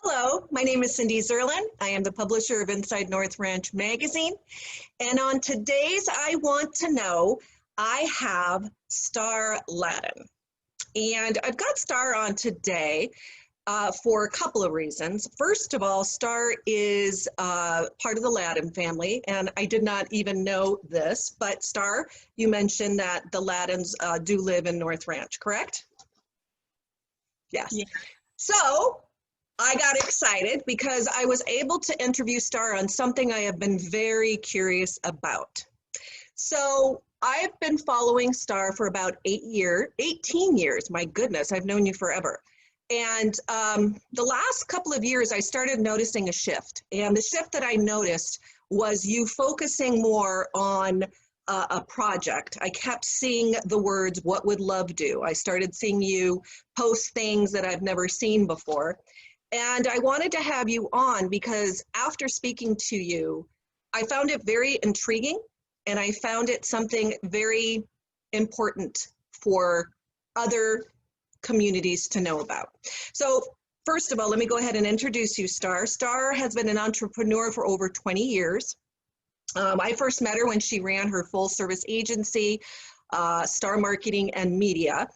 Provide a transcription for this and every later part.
Hello, my name is Cindy Zerlin. I am the publisher of Inside North Ranch magazine. And on today's I Want to Know, I have Star Ladin. And I've got Star on today for a couple of reasons. First of all, Star is part of the Ladin family, and I did not even know this, but Star, you mentioned that the Ladins do live in North Ranch, correct? Yes. Yeah. So I got excited because I was able to interview Star on something I have been very curious about. So I've been following Star for about 18 years. My goodness, I've known you forever. And the last couple of years, I started noticing a shift. And the shift that I noticed was you focusing more on a project. I kept seeing the words, "What would love do?" I started seeing you post things that I've never seen before. And I wanted to have you on because after speaking to you, I found it very intriguing and I found it something very important for other communities to know about. So first of all, let me go ahead and introduce you, Star. Star has been an entrepreneur for over 20 years. I first met her when she ran her full service agency, Star Marketing and Media.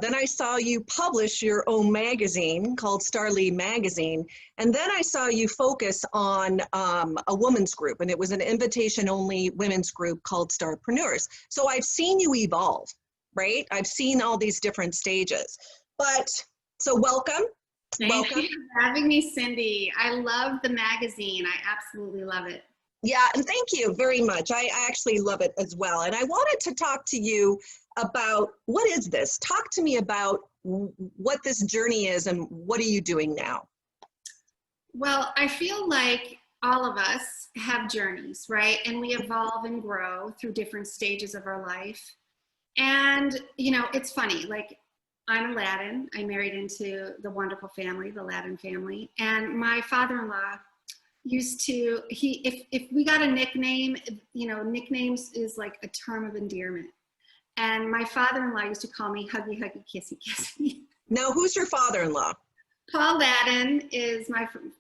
Then I saw you publish your own magazine called Star Ladin Magazine. And then I saw you focus on a women's group, and it was an invitation-only women's group called Star-Preneurs. So I've seen you evolve, right? I've seen all these different stages. So welcome. Thank you for having me, Cindy. I love the magazine. I absolutely love it. Yeah, and thank you very much. I actually love it as well. And I wanted to talk to you about what is this? Talk to me about what this journey is and what are you doing now? Well, I feel like all of us have journeys, right? And we evolve and grow through different stages of our life. And, you know, it's funny, like I'm a Ladin. I married into the wonderful family, the Ladin family. And my father-in-law used to, if we got a nickname, you know, nicknames is like a term of endearment. And my father-in-law used to call me Huggy, Huggy, Kissy, Kissy. Now, who's your father-in-law? Paul Ladin is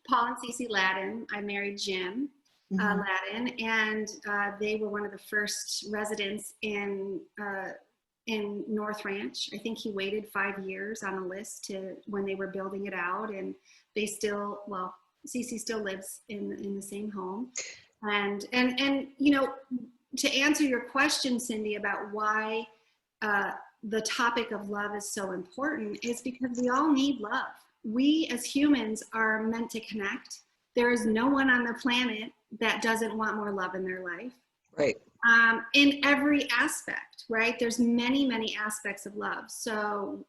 Paul and Cece Ladin. I married Jim Ladin, and they were one of the first residents in North Ranch. I think he waited 5 years on a list to when they were building it out, and they still, well, Cece still lives in the same home. And you know, to answer your question, Cindy, about why the topic of love is so important is because we all need love. We as humans are meant to connect. There is no one on the planet that doesn't want more love in their life. Right. In every aspect, right? There's many, many aspects of love. So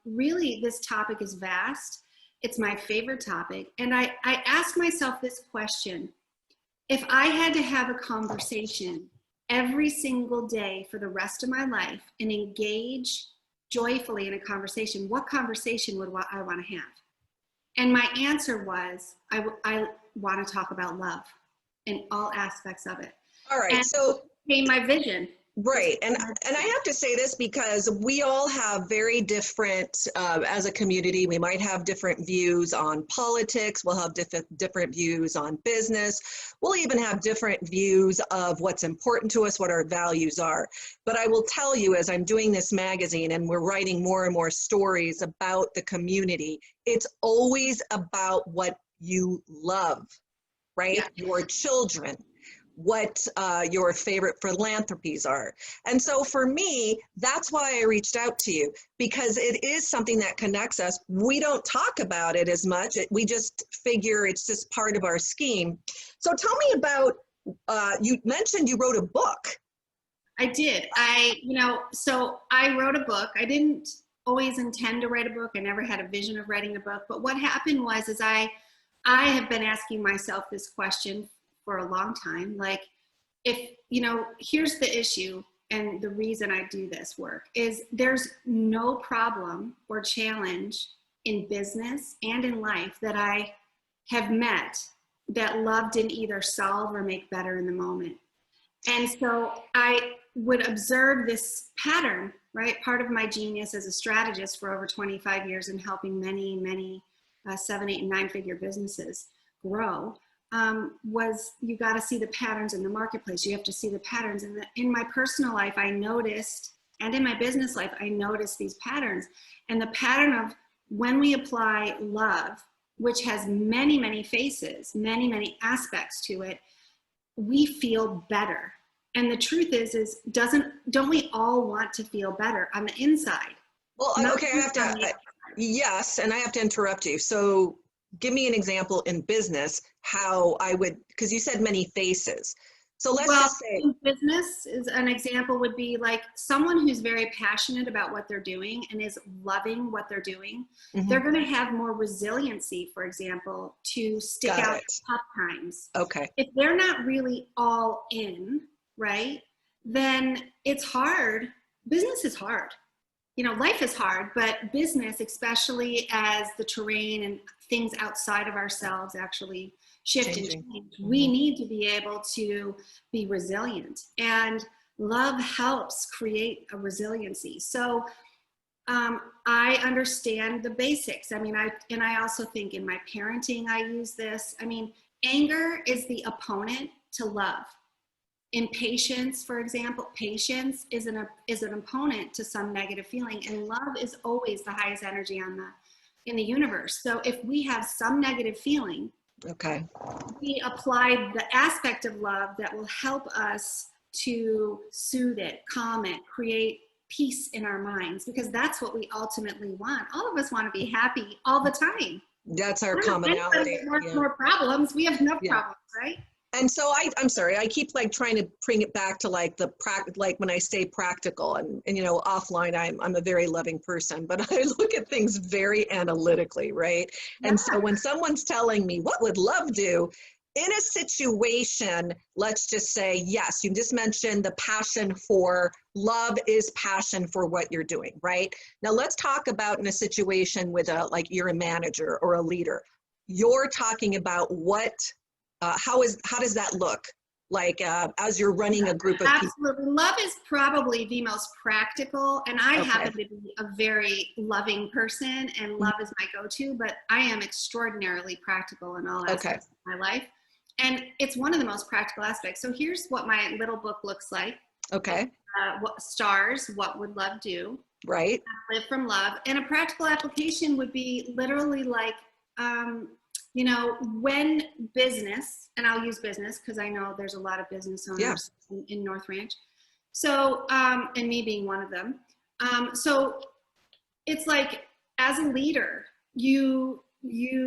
really this topic is vast. It's my favorite topic. And I ask myself this question: if I had to have a conversation every single day for the rest of my life and engage joyfully in a conversation, what conversation would I want to have? And my answer was, I want to talk about love in all aspects of it. All right. And so became my vision. Right. And I have to say this because we all have very different, as a community, we might have different views on politics. We'll have different views on business. We'll even have different views of what's important to us, what our values are. But I will tell you, as I'm doing this magazine and we're writing more and more stories about the community, it's always about what you love, right? Yeah. Your children, what your favorite philanthropies are. And so for me, that's why I reached out to you, because it is something that connects us. We don't talk about it as much. We just figure it's just part of our scheme. So tell me about, you mentioned you wrote a book. I did. So I wrote a book. I didn't always intend to write a book. I never had a vision of writing a book. But what happened was, is I have been asking myself this question for a long time. Like, if, you know, here's the issue and the reason I do this work is there's no problem or challenge in business and in life that I have met that love didn't either solve or make better in the moment. And so I would observe this pattern, right? Part of my genius as a strategist for over 25 years in helping many 7, 8, and 9-figure businesses grow, was you got to see the patterns in the marketplace. You have to see the patterns. And in my personal life, I noticed, and in my business life, I noticed these patterns. And the pattern of when we apply love, which has many, many faces, many, many aspects to it, we feel better. And the truth is don't we all want to feel better on the inside? Well, okay, yes, and I have to interrupt you. So give me an example in business, how I would, because you said many faces. So let's just say in business is an example would be like someone who's very passionate about what they're doing and is loving what they're doing. They're going to have more resiliency, for example, to stick out in tough times. Okay. If they're not really all in, right, then it's hard. Business is hard. You know, life is hard, but business, especially as the terrain and things outside of ourselves actually shift and change, we need to be able to be resilient. And love helps create a resiliency. So I understand the basics. I mean, I also think in my parenting, I use this. I mean, anger is the opponent to love. Impatience, for example, patience is an opponent to some negative feeling, and love is always the highest energy in the universe. So if we have some negative feeling, okay, we apply the aspect of love that will help us to soothe it, calm it, create peace in our minds, because that's what we ultimately want. All of us want to be happy all the time. That's our commonality. More problems. We have enough problems, right? And so I'm sorry, I keep like trying to bring it back to like like when I say practical and you know, offline, I'm a very loving person, but I look at things very analytically, right? Yeah. And so when someone's telling me what would love do in a situation, let's just say, yes, you just mentioned the passion for love is passion for what you're doing, right? Now let's talk about in a situation with like you're a manager or a leader. You're talking about what, how does that look like as you're running a group of people? Absolutely. Love is probably the most practical, and I happen to be a very loving person, and love is my go-to, but I am extraordinarily practical in all aspects of my life. And it's one of the most practical aspects. So here's what my little book looks like. Okay. What would love do? Right. Live from love. And a practical application would be literally like, you know, when business, and I'll use business because I know there's a lot of business owners in North Ranch. So, and me being one of them. So it's like, as a leader, you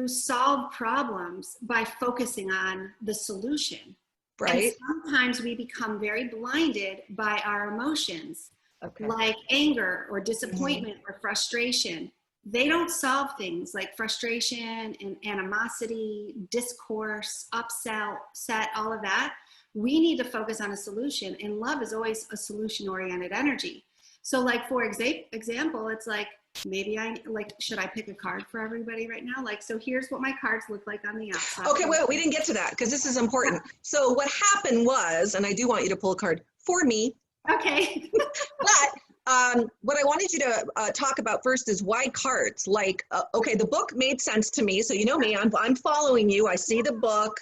solve problems by focusing on the solution. Right. And sometimes we become very blinded by our emotions, like anger or disappointment or frustration. They don't solve things like frustration and animosity, discourse, upset, all of that. We need to focus on a solution, and love is always a solution-oriented energy. So like, for example, it's like, maybe should I pick a card for everybody right now? Like, so here's what my cards look like on the outside. Okay, wait, we didn't get to that because this is important. So what happened was, and I do want you to pull a card for me. Okay. But what I wanted you to talk about first is why cards. Like, okay, the book made sense to me. So you know me, I'm following you. I see the book.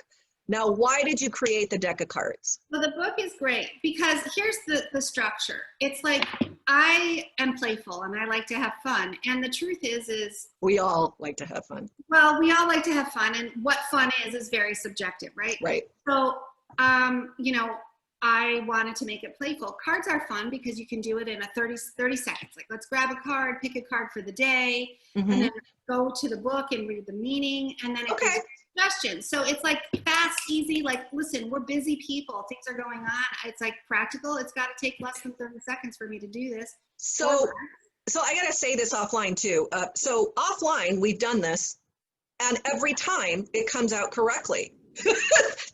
Now, why did you create the deck of cards? Well, the book is great because here's the structure. It's like, I am playful and I like to have fun. And the truth is we all like to have fun. Well, we all like to have fun, and what fun is very subjective, right? Right. So, you know, I wanted to make it playful. Cards are fun because you can do it in a 30 seconds. Like, let's grab a card, pick a card for the day, and then go to the book and read the meaning, and then it gives suggestions. So it's like fast, easy, like, listen, we're busy people. Things are going on. It's like practical. It's got to take less than 30 seconds for me to do this. So I got to say this offline too. So offline, we've done this, and every time it comes out correctly.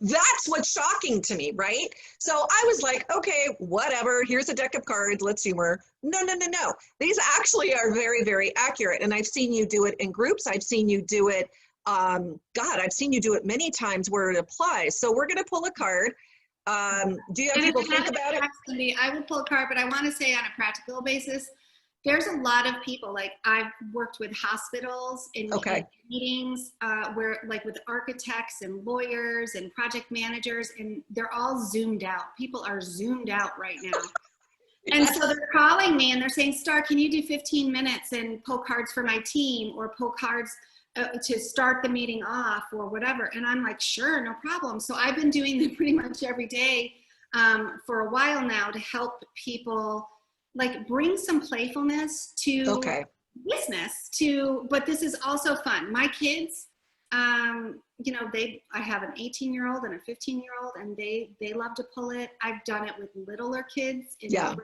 That's what's shocking to me, right? So I was like, okay, whatever, here's a deck of cards, let's humor. No. These actually are very, very accurate. And I've seen you do it in groups. I've seen you do it, I've seen you do it many times where it applies. So we're going to pull a card. Do you have people think about it? I will pull a card, but I want to say on a practical basis, There's a lot of people, like I've worked with hospitals in meetings where like with architects and lawyers and project managers, and they're all zoomed out. People are zoomed out right now. And so they're calling me and they're saying, Star, can you do 15 minutes and pull cards for my team, or pull cards to start the meeting off or whatever? And I'm like, sure, no problem. So I've been doing them pretty much every day for a while now to help people like bring some playfulness to business but this is also fun. My kids, you know, I have an 18-year-old and a 15-year-old, and they love to pull it. I've done it with littler kids.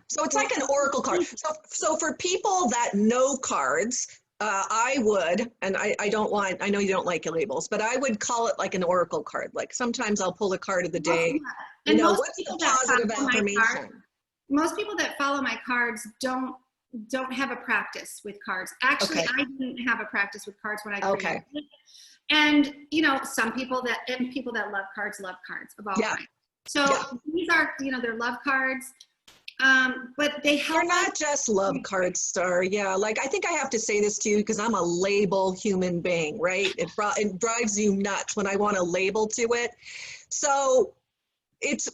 So it's like an oracle card. So for people that know cards, I would, and I know you don't like labels, but I would call it like an oracle card. Like sometimes I'll pull a card of the day. And you know, what's the positive affirmation? Most people that follow my cards don't have a practice with cards. Actually, I didn't have a practice with cards when I created it. And you know, people that love cards of all kinds. So these are, you know, they're love cards. But they help. They're not just love cards, Star. Yeah, like I think I have to say this to you because I'm a label human being, right? It drives you nuts when I want a label to it. So it's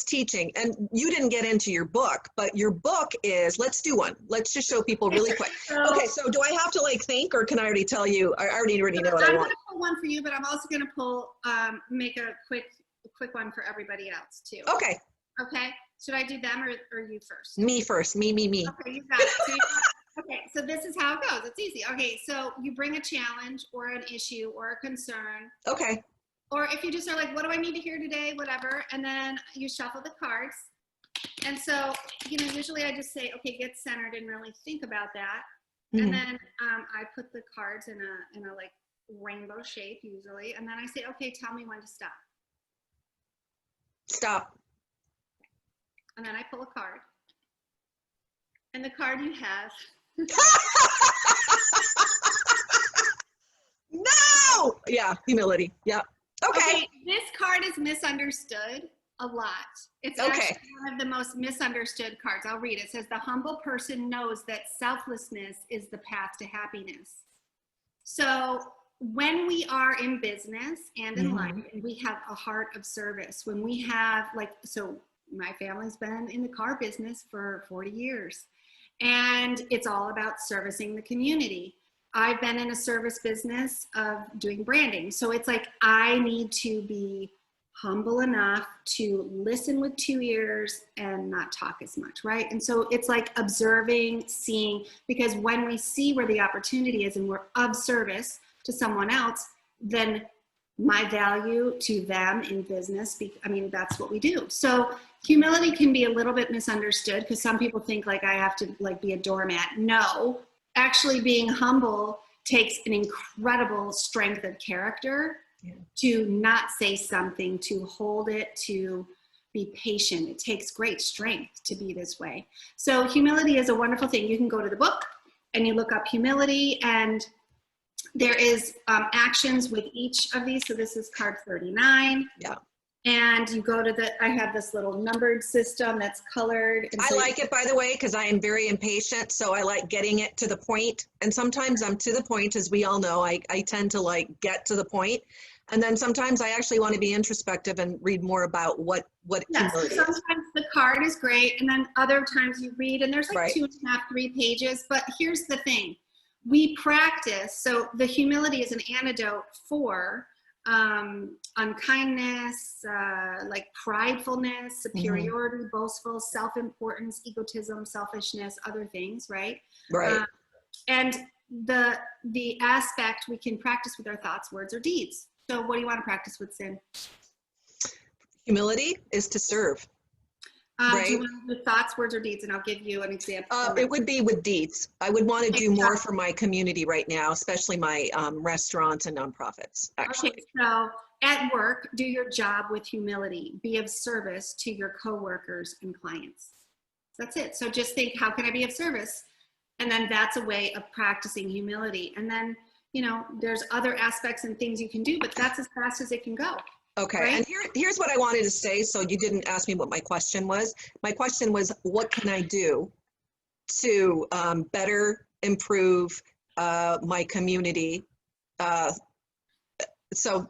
teaching. And you didn't get into your book, but your book is, let's do one. Let's just show people really quick. Okay, so do I have to like think, or can I already tell you? I already know what I want. I'm gonna pull one for you, but I'm also gonna pull, make a quick one for everybody else too. Okay. Okay, should I do them or you first? Me first, me. Okay, you got it. Okay, so this is how it goes. It's easy. Okay, so you bring a challenge or an issue or a concern. Okay. Or if you just are like, what do I need to hear today, whatever, and then you shuffle the cards. And so, you know, usually I just say, okay, get centered and really think about that. And then I put the cards in a like rainbow shape usually. And then I say, okay, tell me when to stop. Stop. And then I pull a card. And the card you have. No! Yeah, humility. Yeah. Okay. This card is misunderstood a lot. It's actually one of the most misunderstood cards. I'll read it. It says, the humble person knows that selflessness is the path to happiness. So when we are in business and in life, and we have a heart of service, when we have so my family's been in the car business for 40 years, and it's all about servicing the community. I've been in a service business of doing branding. So it's like, I need to be humble enough to listen with 2 ears and not talk as much, right? And so it's like observing, seeing, because when we see where the opportunity is and we're of service to someone else, then my value to them in business, I mean, that's what we do. So humility can be a little bit misunderstood because some people think like I have to like be a doormat. No. Actually being humble takes an incredible strength of character to not say something, to hold it, to be patient. It takes great strength to be this way. So humility is a wonderful thing. You can go to the book and you look up humility, and there is actions with each of these. So this is card 39. Yeah. And you go to I have this little numbered system that's colored. And I like it, by the way, because I am very impatient. So I like getting it to the point. And sometimes I'm to the point, as we all know, I tend to like get to the point. And then sometimes I actually want to be introspective and read more about what humility is. Sometimes the card is great. And then other times you read, and there's like 2.5, 3 pages. But here's the thing. We practice. So the humility is an antidote for unkindness, like pridefulness, superiority, boastful, self-importance, egotism, selfishness, other things, right? Right. And the aspect we can practice with our thoughts, words, or deeds. So what do you want to practice with, Sin? Humility is to serve. Right. Do you want to do thoughts, words, or deeds? And I'll give you an example. It would be with deeds. I would want to do more for my community right now, especially my restaurants and nonprofits, actually. Okay, so at work, do your job with humility. Be of service to your coworkers and clients. That's it. So just think, how can I be of service? And then that's a way of practicing humility. And then, you know, there's other aspects and things you can do, but that's as fast as it can go. Okay, right? And here's what I wanted to say, so you didn't ask me what my question was. My question was, what can I do to better improve my community. So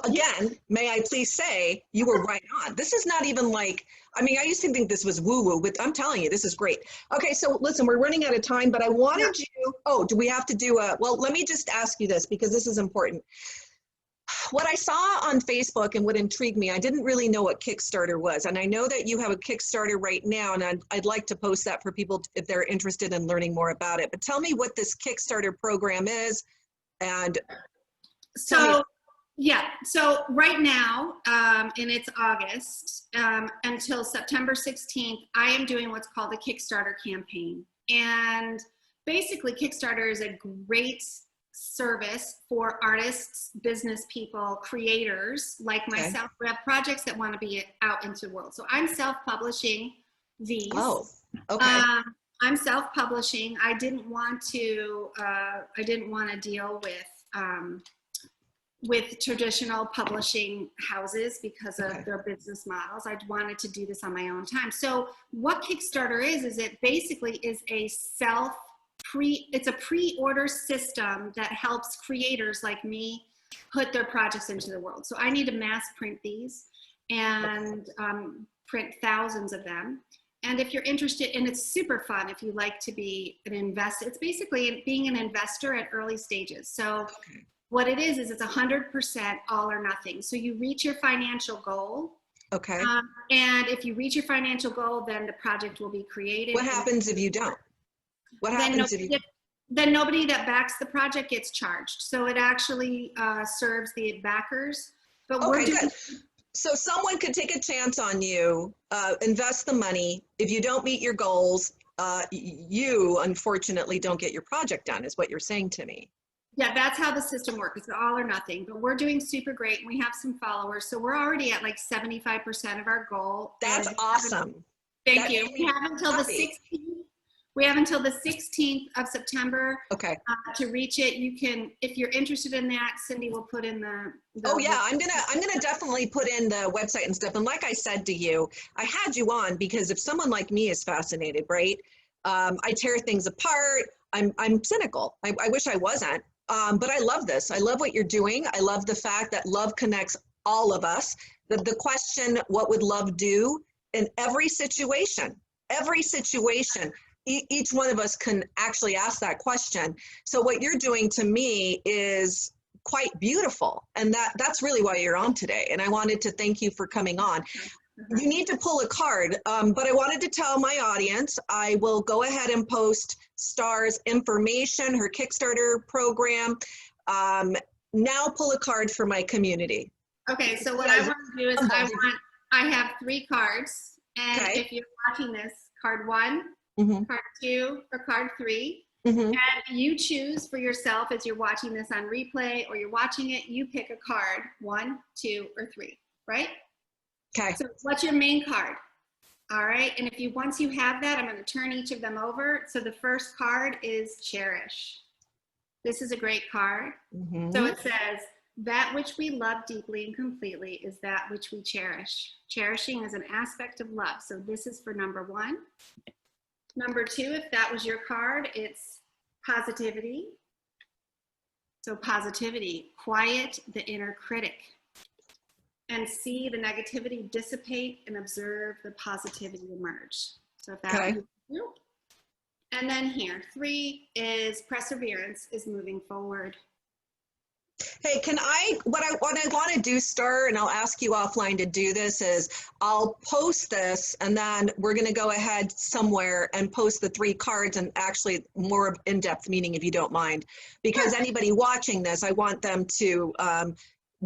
again, may I please say, you were right on. This is not even like, I mean, I used to think this was woo-woo, but I'm telling you, this is great. Okay, so listen, we're running out of time, but I wanted you, oh, do we have to do well, let me just ask you this, because this is important. What I saw on Facebook and what intrigued me, I didn't really know what Kickstarter was. And I know that you have a Kickstarter right now, and I'd like to post that for people if they're interested in learning more about it. But tell me what this Kickstarter program is, and so right now, and it's August, until September 16th, I am doing what's called a Kickstarter campaign. And basically, Kickstarter is a great service for artists, business people, creators like myself who have projects that want to be out into the world. So I'm self-publishing these. Oh, okay. I'm self-publishing. I didn't want to deal with traditional publishing houses because of their business models. I wanted to do this on my own time. So what Kickstarter is it basically is it's a pre-order system that helps creators like me put their projects into the world. So I need to mass print these and print thousands of them. And if you're interested, and it's super fun if you like to be an investor, it's basically being an investor at early stages. So what it is it's 100% all or nothing. So you reach your financial goal. Okay. And if you reach your financial goal, then the project will be created. What happens if you don't? What happens if you... Then nobody that backs the project gets charged. So it actually serves the backers. But we're doing... Good. So someone could take a chance on you, invest the money. If you don't meet your goals, you unfortunately don't get your project done, is what you're saying to me. Yeah, that's how the system works. It's all or nothing. But we're doing super great. We have some followers. So we're already at like 75% of our goal. That's awesome. Thank you. We have until the 16th. We have until the 16th of September to reach it. You can, if you're interested in that, Cindy will put in the oh yeah, I'm gonna definitely put in the website and stuff. And like I said to you, I had you on because if someone like me is fascinated, right? I tear things apart. I'm cynical. I wish I wasn't. But I love this. I love what you're doing. I love the fact that love connects all of us. The question, what would love do in every situation? Every situation, each one of us can actually ask that question. So what you're doing to me is quite beautiful. And that's really why you're on today. And I wanted to thank you for coming on. You need to pull a card, but I wanted to tell my audience, I will go ahead and post Star's information, her Kickstarter program. Now pull a card for my community. Okay, so what I want to do is I have 3 cards, and if you're watching this, card 1, card 2, or card 3, and you choose for yourself as you're watching this on replay or you're watching it, you pick a card, 1, 2, or 3, right? Okay. So what's your main card? All right. And once you have that, I'm going to turn each of them over. So the first card is Cherish. This is a great card. So it says, that which we love deeply and completely is that which we cherish. Cherishing is an aspect of love. So this is for number 1. Number 2, if that was your card, it's Positivity. So positivity, quiet the inner critic. And see the negativity dissipate and observe the positivity emerge. So if that and then here, 3 is Perseverance is moving forward. Hey, what I want to do, Star, and I'll ask you offline to do this, is I'll post this and then we're going to go ahead somewhere and post the 3 cards and actually more in-depth meaning, if you don't mind, because anybody watching this, I want them to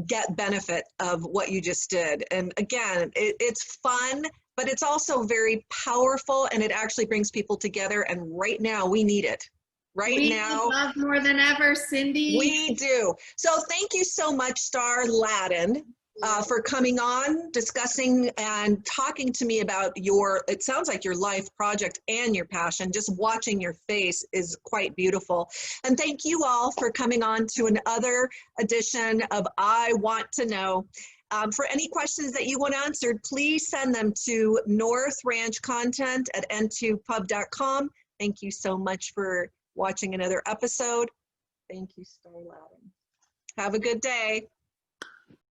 get benefit of what you just did. And again, it's fun, but it's also very powerful, and it actually brings people together. And right now we need it. We now love more than ever, Cindy. We do. So thank you so much, Star Ladin, for coming on, discussing and talking to me about it sounds like your life project and your passion. Just watching your face is quite beautiful. And thank you all for coming on to another edition of I Want to Know. For any questions that you want answered, please send them to Northranchcontent@n2pub.com. Thank you so much for watching another episode. Thank you, Star Ladin. Have a good day.